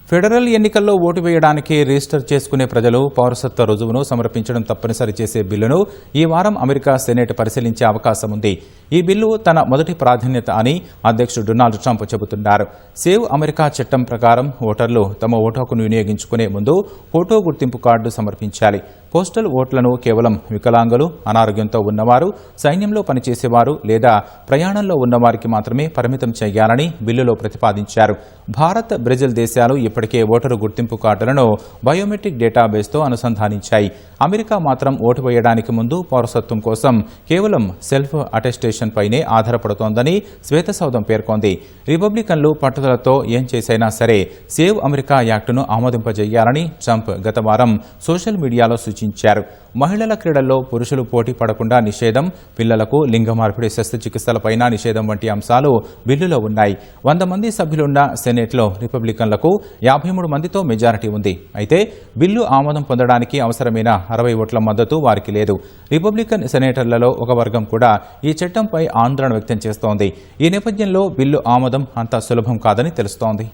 Federal ఎన్నికల్లో vote వేయడానికి register చేసుకునే ప్రజలు పౌరసత్వ రుజువును సమర్పించడం తప్పనిసరి చేసే బిల్లును ఈ వారం అమెరికా సెనేట్ పరిశీలించే అవకాశం ఉంది. ఈ బిల్లు తన మొదటి ప్రాధాన్యత అని అధ్యక్షుడు డొనాల్డ్ ట్రంప్ చెబుతున్నారు. సేవ్ అమెరికా చట్టం ప్రకారం ఓటర్లు తమ ఓటు హక్కును వినియోగించుకునే ముందు ఫోటో గుర్తింపు కార్డు సమర్పించాలి. పోస్టల్ ఓట్లను కేవలం వికలాంగులు, అనారోగ్యంతో ఉన్నవారు, సైన్యంలో పనిచేసేవారు లేదా ప్రయాణంలో ఉన్నవారికి మాత్రమే పరిమితం చేయాలని బిల్లులో ప్రతిపాదించారు. భారత్, బ్రెజిల్ దేశాలు ఇప్పటికే ఓటరు గుర్తింపు కార్డులను బయోమెట్రిక్ డేటాబేస్తో అనుసంధానించాయి. అమెరికా మాత్రం ఓటు వేయడానికి ముందు పౌరసత్వం కోసం కేవలం సెల్ఫ్ అటెస్టేషన్ పైనే ఆధారపడుతోందని శ్వేతసౌధం పేర్కొంది. రిపబ్లికన్లు పట్టుదలతో ఏం చేసైనా సరే సేవ్ అమెరికా యాక్టును ఆమోదింపజేయాలని ట్రంప్ గత వారం సోషల్ మీడియాలో సూచించారు. మహిళల క్రీడల్లో పురుషులు పోటీ పడకుండా నిషేధం, పిల్లలకు లింగ మార్పిడి శస్త్రచికిత్సలపైన నిషేధం వంటి అంశాలు బిల్లులో ఉన్నాయి. 100 మంది సభ్యులున్న సెనేట్లో రిపబ్లికన్లకు 53 మందితో మెజారిటీ ఉంది. అయితే బిల్లు ఆమోదం పొందడానికి అవసరమైన 60 ఓట్ల మద్దతు వారికి లేదు. రిపబ్లికన్ సెనేటర్లలో ఒక వర్గం కూడా ఈ చట్టంపై ఆందోళన వ్యక్తం చేస్తోంది. ఈ నేపథ్యంలో బిల్లు ఆమోదం అంత సులభం కాదని తెలుస్తోంది.